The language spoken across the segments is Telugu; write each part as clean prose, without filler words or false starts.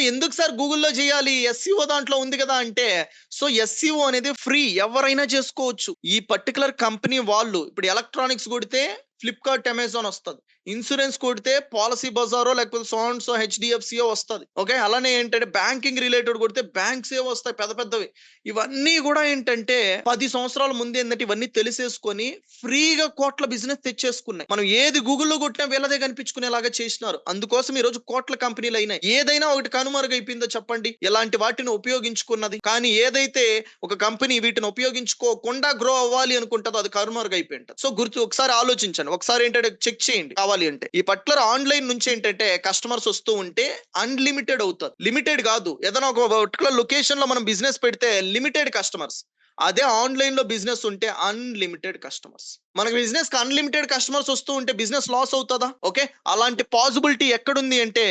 ఎందుకు సార్ గూగుల్‌లో చేయాలి? ఎస్‌సిఓ దాంట్లో ఉంది కదా అంటే, ఎస్‌సిఓ అనేది ఫ్రీ. ఎవరైనా చేసుకోవచ్చు. ఈ పర్టిక్యులర్ కంపెనీ వాళ్ళు ఇప్పుడు ఎలక్ట్రానిక్స్ కొడితే ఫ్లిప్‌కార్ట్, అమెజాన్ వస్తది. ఇన్స్యూరెన్స్ కొడితే పాలసీ బజారో లేకపోతే సో అండ్ సో హెచ్‌డిఎఫ్‌సియో వస్తది. ఓకే. అలానే ఏంటంటే బ్యాంకింగ్ రిలేటెడ్ కొడితే బ్యాంక్స్ ఏవో వస్తాయి పెద్ద పెద్దవి. ఇవన్నీ కూడా ఏంటంటే 10 సంవత్సరాల ముందు ఏందంటే ఇవన్నీ తెలిసేసుకొని ఫ్రీగా కోట్ల బిజినెస్ తెచ్చేసుకున్నాయి. మనం ఏది గూగుల్‌లో కొట్టినా వీళ్ళదే కనిపించుకునేలాగా చేసినారు. అందుకోసం ఈ రోజు కోట్ల కంపెనీలు అయినాయి. ఏదైనా ఒకటి కనుమరుగైపోయిందో చెప్పండి. ఇలాంటి వాటిని ఉపయోగించుకున్నది. కానీ ఏదైతే ఒక కంపెనీ వీటిని ఉపయోగించుకోకుండా గ్రో అవ్వాలి అనుకుంటదో అది కనుమరుగైపోయి ఉంటది. ఒకసారి ఆలోచించండి. ఒకసారి ఏంటంటే చెక్ చేయండి కావాలి అంటే. ఈ పర్టికులర్ ఆన్‌లైన్ నుంచి ఏంటంటే కస్టమర్స్ వస్తూ ఉంటే అన్‌లిమిటెడ్ అవుతారు. లిమిటెడ్ కాదు. ఏదైనా ఒక పర్టికులర్ లొకేషన్‌లో మనం బిజినెస్ పెడితే లిమిటెడ్ కస్టమర్స్. అదే ఆన్‌లైన్‌లో బిజినెస్ ఉంటే అన్‌లిమిటెడ్ కస్టమర్స్. మనకి బిజినెస్‌కి అన్‌లిమిటెడ్ కస్టమర్స్ వస్తూ ఉంటే బిజినెస్ లాస్ అవుతదా? ఓకే. అలాంటి పాసిబిలిటీ ఎక్కడుంది అంటే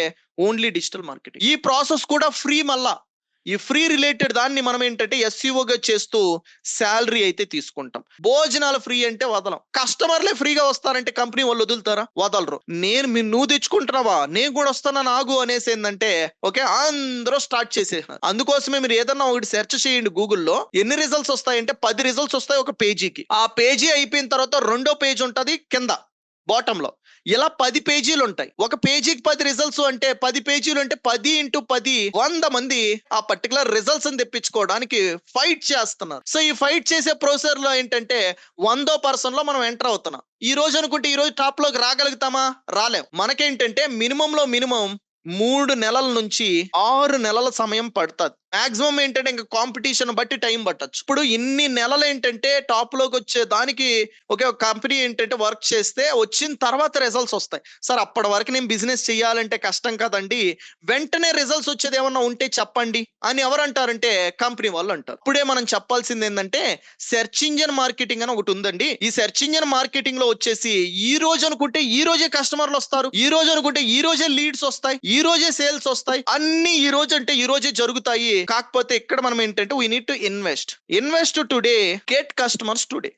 ఓన్లీ డిజిటల్ మార్కెటింగ్. ఈ ప్రాసెస్ కూడా ఫ్రీ మళ్ళా. ఈ ఫ్రీ రిలేటెడ్ దాన్ని మనం ఏంటంటే ఎస్‌సిఓగా చేస్తూ సాలరీ అయితే తీసుకుంటాం. భోజనాలు ఫ్రీ అంటే వదలం. కస్టమర్‌లే ఫ్రీగా వస్తారంటే కంపెనీ వాళ్ళు వదులుతారా? వదలరు. నువ్వు తెచ్చుకుంటున్నావా? నేను కూడా వస్తానని ఆగు అనేసి ఏందంటే ఓకే అందరూ స్టార్ట్ చేసేసినారు. అందుకోసమే మీరు ఏదన్నా ఒకటి సెర్చ్ చేయండి గూగుల్‌లో. ఎన్ని రిజల్ట్స్ వస్తాయంటే 10 రిజల్ట్స్ వస్తాయి ఒక పేజీకి. ఆ పేజీ అయిపోయిన తర్వాత రెండో పేజ్ ఉంటది కింద బాటంలో. ఇలా 10 పేజీలు ఉంటాయి. ఒక పేజీకి 10 రిజల్ట్స్ అంటే 10 పేజీలు అంటే 10 ఇంటూ 10 100 మంది ఆ పర్టికులర్ రిజల్ట్స్ తెప్పించుకోవడానికి ఫైట్ చేస్తున్నారు. ఈ ఫైట్ చేసే ప్రొసెసర్ లో ఏంటంటే 100వ పర్సన్ లో మనం ఎంటర్ అవుతున్నాం. ఈ రోజు అనుకుంటే ఈ రోజు టాప్ లోకి రాగలుగుతామా? రాలేం. మనకేంటంటే మినిమం లో మినిమం 3 నెలల నుంచి 6 నెలల సమయం పడుతుంది. మాక్సిమం ఏంటంటే ఇంకా కాంపిటీషన్ బట్టి టైం పట్టొచ్చు. ఇప్పుడు ఇన్ని నెలలు ఏంటంటే టాప్ లోకి వచ్చే దానికి ఒక కంపెనీ ఏంటంటే వర్క్ చేస్తే వచ్చిన తర్వాత రిజల్ట్స్ వస్తాయి. సార్ అప్పటి వరకు నేను బిజినెస్ చేయాలంటే కష్టం కదండి, వెంటనే రిజల్ట్స్ వచ్చేది ఏమన్నా ఉంటే చెప్పండి అని ఎవరు అంటారంటే కంపెనీ వాళ్ళు అంటారు. ఇప్పుడే మనం చెప్పాల్సింది ఏంటంటే సెర్చ్ ఇంజిన్ మార్కెటింగ్ అని ఒకటి ఉందండి. ఈ సెర్చ్ ఇంజిన్ మార్కెటింగ్ లో వచ్చేసి ఈ రోజు అనుకుంటే ఈ రోజే కస్టమర్లు వస్తారు, ఈ రోజు అనుకుంటే ఈ రోజే లీడ్స్ వస్తాయి, ఈ రోజే సేల్స్ వస్తాయి, అన్ని ఈ రోజు అంటే ఈ రోజే జరుగుతాయి. కాకపోతే ఇక్కడ మనం ఏంటంటే we need to invest today, get customers today.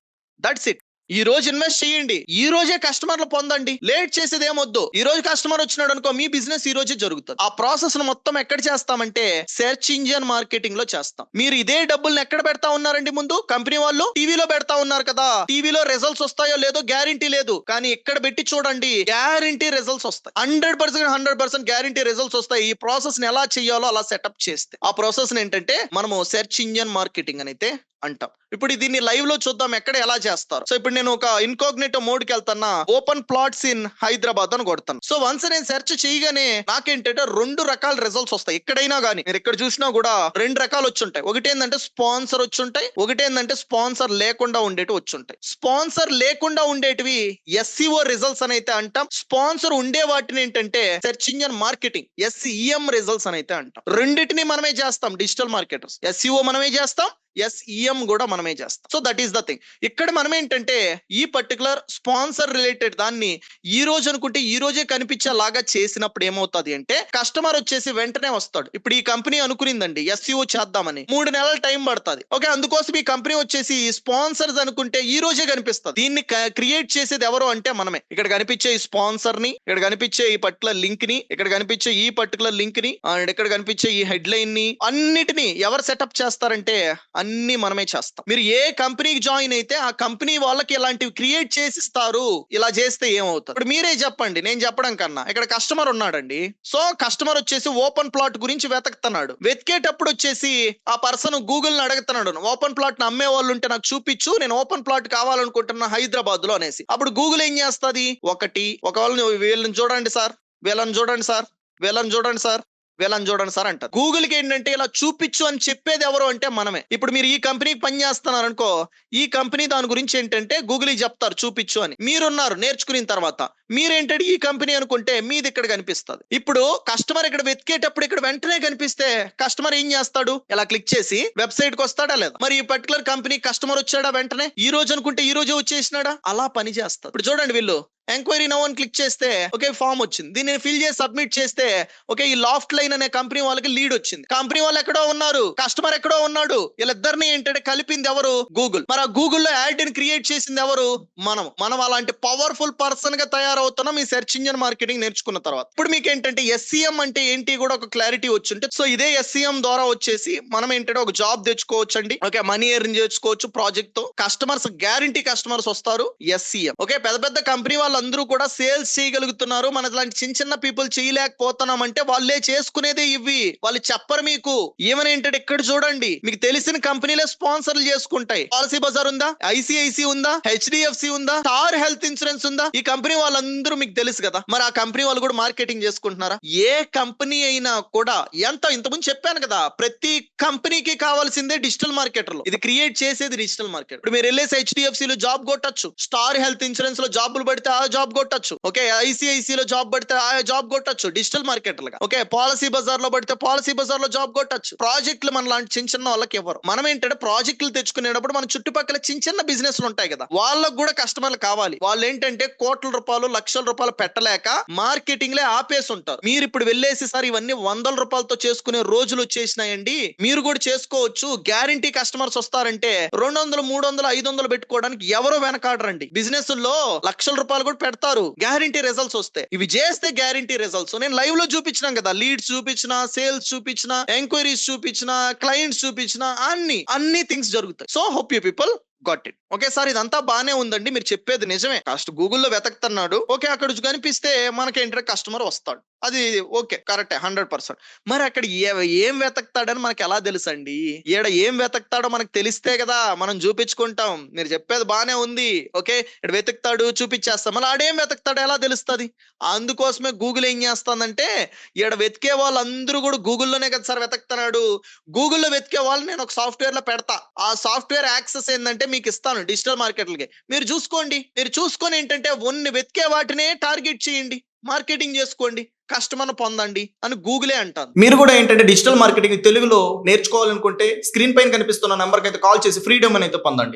That's it. ఈ రోజు ఇన్వెస్ట్ చేయండి, ఈ రోజే కస్టమర్లు పొందండి. లేట్ చేసేది ఏమొద్దు. ఈ రోజు కస్టమర్ వచ్చినాడు అనుకో మీ బిజినెస్ ఈ రోజే జరుగుతుంది. ఆ ప్రాసెస్ ను మొత్తం ఎక్కడ చేస్తామంటే సెర్చ్ ఇంజిన్ మార్కెటింగ్ లో చేస్తాం. మీరు ఇదే డబ్బుల్ని ఎక్కడ పెడతా ఉన్నారండి? ముందు కంపెనీ వాళ్ళు టీవీలో పెడతా ఉన్నారు కదా. టీవీలో రిజల్ట్స్ వస్తాయో లేదో గ్యారంటీ లేదు, కానీ ఇక్కడ పెట్టి చూడండి గ్యారంటీ రిజల్ట్స్ వస్తాయి. 100% గ్యారంటీ రిజల్ట్స్ వస్తాయి. ఈ ప్రాసెస్ ని ఎలా చేయాలో అలా సెటప్ చేస్తే ఆ ప్రాసెస్ ఏంటంటే మనము సెర్చ్ ఇంజిన్ మార్కెటింగ్ అని అయితే అంటాం. ఇప్పుడు దీన్ని లైవ్ లో చూద్దాం ఎక్కడ ఎలా చేస్తారు. ఇప్పుడు నేను ఒక ఇన్కాగ్నేటో మోడ్ కి వెళ్తానా, ఓపెన్ ప్లాట్స్ ఇన్ హైదరాబాద్ అని కొడతాను. వన్స్ నేను సెర్చ్ చేయగానే నాకేంటంటే 2 రకాల రిజల్ట్స్ వస్తాయి. ఎక్కడైనా కానీ మీరు ఎక్కడ చూసినా కూడా 2 రకాలు వచ్చుంటాయి. ఒకటి ఏంటంటే స్పాన్సర్ వచ్చుంటాయి, ఒకటి ఏంటంటే స్పాన్సర్ లేకుండా ఉండేటివి వచ్చుంటాయి. స్పాన్సర్ లేకుండా ఉండేటివి ఎస్సిఓ రిజల్ట్స్ అని అయితే అంటాం. స్పాన్సర్ ఉండే వాటిని ఏంటంటే search engine marketing SEM results అని అయితే అంటాం. రెండింటిని మనమే చేస్తాం డిజిటల్ మార్కెటర్స్. ఎస్సిఓ మనమే చేస్తాం, ఎస్ఈఎం కూడా మనమే చేస్తాం. That is the thing. ఇక్కడ మనం ఏంటంటే ఈ పర్టికులర్ స్పాన్సర్ రిలేటెడ్ దాన్ని ఈ రోజు అనుకుంటే ఈ రోజే కనిపించేలాగా చేసినప్పుడు ఏమవుతుంది అంటే కస్టమర్ వచ్చేసి వెంటనే వస్తాడు. ఇప్పుడు ఈ కంపెనీ అనుకునిందండి ఎస్ఈఓ చేద్దామని, 3 నెలల టైం పడుతుంది. ఓకే, అందుకోసం ఈ కంపెనీ వచ్చేసి స్పాన్సర్స్ అనుకుంటే ఈ రోజే కనిపిస్తుంది. దీన్ని క్రియేట్ చేసేది ఎవరు అంటే మనమే. ఇక్కడ కనిపించే ఈ స్పాన్సర్ ని, ఇక్కడ కనిపించే ఈ పర్టికులర్ లింక్ ని, ఇక్కడ కనిపించే ఈ పర్టికులర్ లింక్ ని, అండ్ ఇక్కడ కనిపించే ఈ హెడ్ లైన్ ని, అన్నిటిని ఎవరు సెటప్ చేస్తారంటే అన్ని మనమే చేస్తాం. మీరు ఏ కంపెనీకి జాయిన్ అయితే ఆ కంపెనీ వాళ్ళకి ఇలాంటివి క్రియేట్ చేసిస్తారు. ఇలా చేస్తే ఏమవుతుంది ఇప్పుడు మీరే చెప్పండి, నేను చెప్పడం కన్నా. ఇక్కడ కస్టమర్ ఉన్నాడండి. కస్టమర్ వచ్చేసి ఓపెన్ ప్లాట్ గురించి వెతుకుతున్నాడు. వెతికేటప్పుడు వచ్చేసి ఆ పర్సన్ గూగుల్ ని అడుగుతున్నాడు, ఓపెన్ ప్లాట్ ని అమ్మే వాళ్ళు ఉంటే నాకు చూపించు, నేను ఓపెన్ ప్లాట్ కావాలనుకుంటున్నా హైదరాబాద్ లో అనేసి. అప్పుడు గూగుల్ ఏం చేస్తుంది? ఒకవేళ వీళ్ళని చూడండి సార్, వీళ్ళని చూడండి సార్, వీళ్ళని చూడండి సార్, వీళ్ళని చూడండి సార్ అంటారు. గూగుల్ కి ఏంటంటే ఇలా చూపించు అని చెప్పేది ఎవరు అంటే మనమే. ఇప్పుడు మీరు ఈ కంపెనీకి పని చేస్తున్నారు అనుకో, ఈ కంపెనీ దాని గురించి ఏంటంటే గూగుల్ చెప్తారు చూపించు అని. మీరున్నారు నేర్చుకున్న తర్వాత మీరేంటంటే ఈ కంపెనీ అనుకుంటే మీది ఇక్కడ కనిపిస్తుంది. ఇప్పుడు కస్టమర్ ఇక్కడ వెతికేటప్పుడు ఇక్కడ వెంటనే కనిపిస్తే కస్టమర్ ఏం చేస్తాడు? ఇలా క్లిక్ చేసి వెబ్సైట్ కి వస్తాడా లేదా? మరి ఈ పర్టికులర్ కంపెనీ కస్టమర్ వచ్చాడా వెంటనే? ఈ రోజు అనుకుంటే ఈ రోజే వచ్చేసినాడా? అలా పని చేస్తారు. ఇప్పుడు చూడండి వీళ్ళు ఎంక్వైరీ నౌ అని క్లిక్ చేస్తే ఓకే ఫామ్ వచ్చింది. దీన్ని ఫిల్ చేసి సబ్మిట్ చేస్తే ఓకే ఈ లాఫ్ట్ లైన్ అనే కంపెనీ వాళ్ళకి లీడ్ వచ్చింది. కంపెనీ వాళ్ళు ఎక్కడో ఉన్నారు, కస్టమర్ ఎక్కడో ఉన్నాడు. వీళ్ళిద్దరిని ఏంటంటే కలిపింది ఎవరు? గూగుల్. మరి ఆ గూగుల్లో యాడ్ ని క్రియేట్ చేసింది ఎవరు? మనం అలాంటి పవర్ఫుల్ పర్సన్ గా తయారవుతున్నాం ఈ సెర్చ్ ఇంజిన్ మార్కెటింగ్ నేర్చుకున్న తర్వాత. ఇప్పుడు మీకు ఏంటంటే ఎస్సీఎం అంటే ఏంటి కూడా ఒక క్లారిటీ వచ్చుంటే, సో ఇదే ఎస్సీఎం ద్వారా వచ్చేసి మనం ఏంటంటే ఒక జాబ్ తెచ్చుకోవచ్చు అండి. ఓకే, మనీ ఎర్న్ చేసుకోవచ్చు ప్రాజెక్ట్ తో. కస్టమర్స్ గ్యారంటీ కస్టమర్స్ వస్తారు. ఎస్సీఎం ఓకే, పెద్ద పెద్ద కంపెనీ వాళ్ళందరూ కూడా సేల్స్ చేయగలుగుతున్నారు. మన ఇలాంటి చిన్న చిన్న పీపుల్ చేయలేకపోతున్నాం అంటే వాళ్ళే చేసుకునేదే ఇవి. వాళ్ళు చెప్పరు మీకు. ఏమని ఏంటంటే ఇక్కడ చూడండి, మీకు తెలిసిన కంపెనీలే స్పాన్సర్లు చేసుకుంటాయి. పాలసీ బజార్ ఉందా, ఐసిఐసి ఉందా, హెచ్డిఎఫ్సి ఉందా, స్టార్ హెల్త్ ఇన్సూరెన్స్ ఉందా? ఈ కంపెనీ వాళ్ళందరూ మీకు తెలుసు కదా. మరి ఆ కంపెనీ వాళ్ళు కూడా మార్కెటింగ్ చేసుకుంటున్నారా? ఏ కంపెనీ అయినా కూడా ఇంతకుముందు చెప్పాను కదా, ప్రతి కంపెనీకి కావాల్సిందే డిజిటల్ మార్కెటర్లు. ఇది క్రియేట్ చేసేది డిజిటల్ మార్కెట్. ఇప్పుడు మీరు వెళ్ళేసి హెచ్డిఎఫ్సి లో జాబ్ కొట్టచ్చు, స్టార్ హెల్త్ ఇన్సూరెన్స్ లో జాబులు పడితే ఆ జాబ్ కొట్టచ్చు. ఓకే, ఐసిఐసి లో జాబ్ పడితే ఆ జాబ్ కొట్టచ్చు డిజిటల్ మార్కెటర్లుగా. ఓకే, పాలసీ బజార్ లో పడితే పాలసీ బజార్ లో జాబ్ కొట్టచ్చు. ప్రాజెక్టులు మన లాంటి చిన్న చిన్న వాళ్ళకి ఎవరు? మనం ఏంటంటే ప్రాజెక్టులు తెచ్చుకునేటప్పుడు మన చుట్టుపక్కల చిన్న చిన్న బిజినెస్లు ఉంటాయి కదా, వాళ్ళకు కూడా కస్టమర్లు కావాలి. వాళ్ళు ఏంటంటే కోట్ల రూపాయలు లక్షల రూపాయలు పెట్టలేక మార్కెటింగ్ లే ఆపేసి ఉంటారు. మీరు ఇప్పుడు వెళ్ళేసి సార్ ఇవన్నీ వందల రూపాయలతో చేసుకునే రోజులు వచ్చేసినాయండి, మీరు కూడా చేసుకోవచ్చు, గ్యారంటీ కస్టమర్స్ వస్తారంటే 200, 300, 500 పెట్టుకోవడానికి ఎవరో వెనకాడరండి. బిజినెస్ లో లక్షల రూపాయలు కూడా పెడతారు గ్యారంటీ రిజల్ట్స్ వస్తే. ఇవి చేస్తే గ్యారంటీ రిజల్ట్స్ నేను లైవ్ లో చూపించినాం కదా. లీడ్స్ చూపించిన, సేల్స్ చూపించిన, ఎంక్వైరీస్ చూపించిన, క్లయింట్స్ చూపించిన, అన్ని థింగ్స్ జరుగుతాయి. So hope you people got it. Okay sir, ఇదంతా బానే ఉందండి, మీరు చెప్పేది నిజమే. కాస్ట్ గూగుల్లో వెతకుతున్నాడు, ఓకే అక్కడ కనిపిస్తే మనకేంటంటే కస్టమర్ వస్తాడు, అది ఓకే కరెక్టే 100%. మరి అక్కడ ఏం వెతకుతాడని మనకి ఎలా తెలుసండి? ఈడ ఏం వెతకుతాడో మనకు తెలిస్తే కదా మనం చూపించుకుంటాం. మీరు చెప్పేది బానే ఉంది, ఓకే ఇక్కడ వెతుకుతాడు చూపించేస్తాం, మళ్ళీ ఆడేం వెతకుతాడో ఎలా తెలుస్తుంది? అందుకోసమే గూగుల్ ఏం చేస్తుందంటే, ఈడ వెతికే వాళ్ళందరూ కూడా గూగుల్లోనే కదా సార్ వెతుకుతున్నాడు. గూగుల్లో వెతికే వాళ్ళు నేను ఒక సాఫ్ట్వేర్ లో పెడతా. ఆ సాఫ్ట్వేర్ యాక్సెస్ ఏంటంటే మీకు ఇస్తాను డిజిటల్ మార్కెట్లకి. మీరు చూసుకోండి, మీరు చూసుకొని ఏంటంటే కొన్ని వెతికే వాటినే టార్గెట్ చేయండి, మార్కెటింగ్ చేసుకోండి, కస్టమర్ పొందండి అని గూగులే అంటాను. మీరు కూడా ఏంటంటే డిజిటల్ మార్కెటింగ్ తెలుగులో నేర్చుకోవాలనుకుంటే స్క్రీన్ పైన కనిపిస్తున్న నెంబర్కి అయితే కాల్ చేసి ఫ్రీడమ్ అయితే పొందండి.